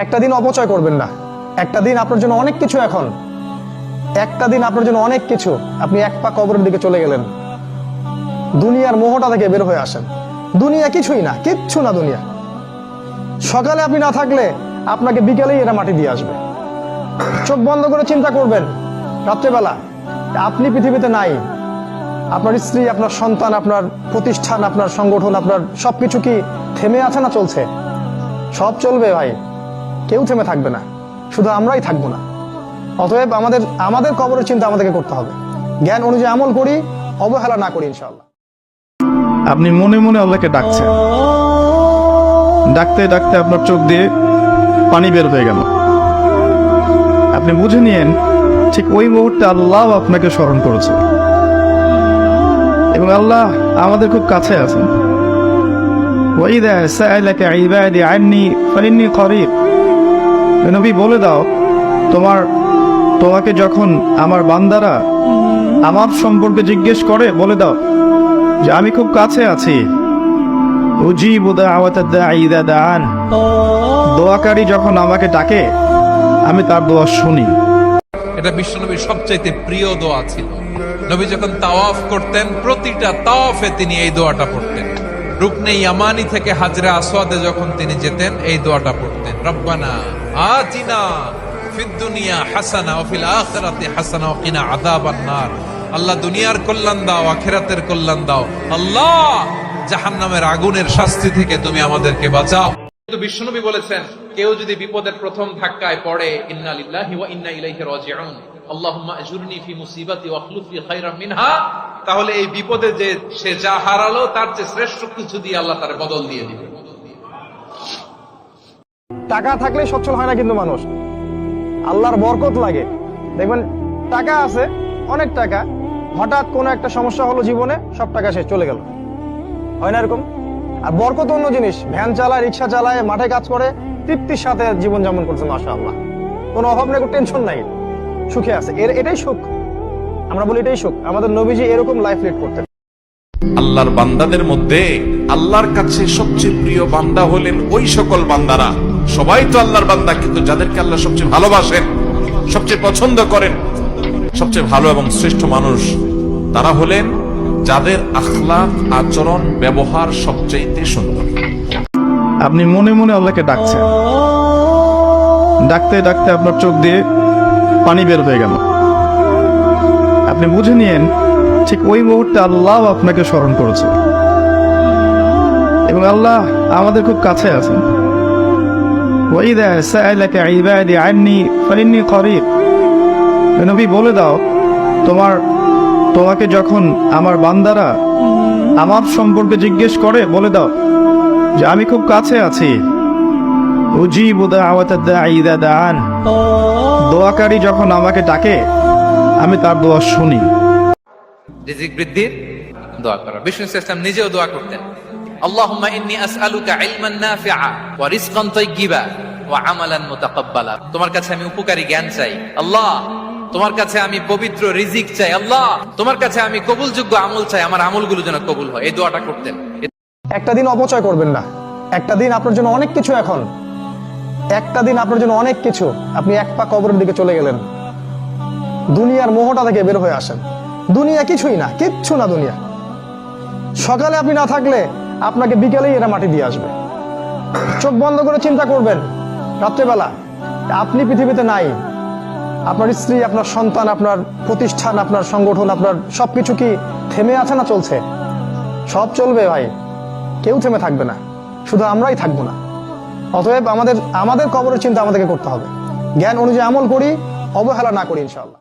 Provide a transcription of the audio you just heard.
একটা দিন অপচয় করবেন না। একটা দিন আপনার জন্য অনেক কিছু। এখন একটা দিন আপনার জন্য অনেক কিছু। আপনি এক পা কবরের দিকে চলে গেলেন। দুনিয়ার মোহটা থেকে বের হয়ে আসেন। দুনিয়া কিছুই না, কিচ্ছু না দুনিয়া। সকালে আপনি না থাকলে আপনাকে বিকেলেই এরা মাটি দিয়ে আসবে। চোখ বন্ধ করে চিন্তা করবেন রাত্রেবেলা আপনি পৃথিবীতে নাই। আপনার স্ত্রী, আপনার সন্তান, আপনার প্রতিষ্ঠান, আপনার সংগঠন, আপনার সবকিছু কি থেমে আছে না চলছে? সব চলবে ভাই, কেউ থেমে থাকবে না, শুধু আমরাই থাকবো না। অতএব আমাদের কবরের চিন্তা আমাদেরকে করতে হবে। জ্ঞান অনুযায়ী আমল করি, অবহেলা না করি ইনশাআল্লাহ। আপনি মনে মনে আল্লাহকে ডাকছেন, ডাকতে ডাকতে আপনার চোখ দিয়ে পানি বের হয়ে গেল। আপনি বুঝে নিয়েন ঠিক ওই মুহূর্তে আল্লাহ আপনাকে স্মরণ করেছে এবং আল্লাহ আমাদের খুব কাছে আছেন। ওয়াইদা সাআলাকা ইবাদি আন্নী ফাইন্নী করিব। নবী বলে দাও, তোমাকে যখন আমার বান্দারা আমার সম্পর্কে জিজ্ঞেস করে বলে দাও যে আমি খুব কাছে আছি। উজিবু দাওয়াতাদ দাঈ ইযা দাআন। দোয়াকারী যখন আমাকে ডাকে আমি তার দোয়া শুনি। এটা বিশ্বনবীর সবচাইতে প্রিয় দোয়া ছিল। নবী যখন তাওয়াফ করতেন, প্রতিটা তাওয়াফে তিনি এই দোয়াটা পড়তেন। রুকনে ইয়ামানি থেকে হাজরে আসওয়াদে যখন তিনি যেতেন, এই দোয়াটা পড়তেন। রব্বানা আতিনা ফিদ দুনিয়া হাসানা ওয়া ফিল আখিরাতি হাসানা ওয়া কিনা আযাবান নার। আল্লাহ দুনিয়ার কল্যাণ দাও, আখিরাতের কল্যাণ দাও। আল্লাহ জাহান্নামের আগুনের শাস্তি থেকে তুমি আমাদেরকে বাঁচাও। কিন্তু বিশ্বনবী বলেছেন, কেউ যদি বিপদের প্রথম ধাক্কায় পড়ে ইন্না লিল্লাহি ওয়া ইন্না ইলাইহি রাজিউন, আল্লাহুম্মা আজুরনি ফি মুসিবাতি ওয়া আখলুফ লি খায়রাম মিনহা, তাহলে এই বিপদে যে সে যা হারালো তার চেয়ে শ্রেষ্ঠ কিছু দিয়ে আল্লাহ তার বদল দিয়ে দিবে। টাকা থাকলেই সচ্ছল হয় না কিন্তু মানুষ। আল্লাহর বরকত লাগে। দেখবেন টাকা আছে, অনেক টাকা, হঠাৎ কোনো একটা সমস্যা হলো জীবনে, সব টাকা শেষ, চলে গেল। হয় না এরকম? আর বরকত অন্য জিনিস। ভ্যান চালায়, রিক্সা চালায়, মাঠে কাজ করে, তৃপ্তির সাথে জীবনযাপন করছে, মাশাআল্লাহ। কোনো অভাব নেই, কোনো টেনশন নাই, সুখে আছে। এটাই সুখ। আমরা বলি এটাই সুখ। আমাদের নবীজি এরকম লাইফ লিড করতেন। আল্লাহর বান্দাদের মধ্যে আল্লাহর কাছে সবচেয়ে প্রিয় বান্দা হলেন ওই সকল বান্দারা। সবাই তো আল্লাহর বান্দা, কিন্তু যাদেরকে আল্লাহ সবচেয়ে ভালোবাসেন, সবচেয়ে পছন্দ করেন, সবচেয়ে ভালো এবং শ্রেষ্ঠ মানুষ তারা হলেন যাদের আখলাক, আচরণ, ব্যবহার সবচাইতে সুন্দর। আপনি মনে মনে আল্লাহকে ডাকছেন, ডাকতে ডাকতে আপনার চোখ দিয়ে পানি বের হয়ে গেল। আপনি বুঝে নিয়েন ঠিক ওই মুহূর্তে আল্লাহ আপনাকে স্মরণ করেছে এবং আল্লাহ আমাদের খুব কাছে আছেন। ওয়াইদা সাআলাকা ইবাদি আন্নী ফাইন্নী করিব। নবী বলে দাও, তোমাকে যখন আমার বান্দারা আমার সম্পর্কে জিজ্ঞেস করে বলে দাও যে আমি খুব কাছে আছি। উজিবু দাওয়াতাদ দাঈ ইযা দাআন। দোয়াকারী যখন আমাকে ডাকে আমি তার দোয়া শুনি। রিজিক বৃদ্ধির দোয়া করা। বিষ্ণু ইসলাম নিজেও দোয়া করতেন, আল্লাহুম্মা ইন্নী আসআলুকা ইলমান নাফিআ ওয়া রিজকান তাইয়্যিবা ওয়া আমালান মুতাকাব্বালা। তোমার কাছে আমি উপকারী জ্ঞান চাই আল্লাহ, তোমার কাছে আমি পবিত্র রিজিক চাই আল্লাহ, তোমার কাছে আমি কবুলযোগ্য আমল চাই, আমার আমলগুলো যেন কবুল হয়। এই দোয়াটা করতেন। একটা দিন অপচয় করবেন না। একটা দিন আপনার জন্য অনেক কিছু। এখন একটা দিন আপনার জন্য অনেক কিছু। আপনি এক পা কবরের দিকে চলে গেলেন। দুনিয়ার মোহটা থেকে বের হয়ে আসেন। দুনিয়া কিছুই না, কিচ্ছু না দুনিয়া। সকালে আপনি না থাকলে আপনাকে বিকেলেই এরা মাটি দিয়ে আসবে। চোখ বন্ধ করে চিন্তা করবেন রাত্রেবেলা আপনি পৃথিবীতে নাই। আপনার স্ত্রী, আপনার সন্তান, আপনার প্রতিষ্ঠান, আপনার সংগঠন, আপনার সবকিছু কি থেমে আছে না চলছে? সব চলবে ভাই, কেউ থেমে থাকবে না, শুধু আমরাই থাকবো না। অতএব আমাদের কবরের চিন্তা আমাদেরকে করতে হবে। জ্ঞান অনুযায়ী আমল করি, অবহেলা না করি ইনশাআল্লাহ।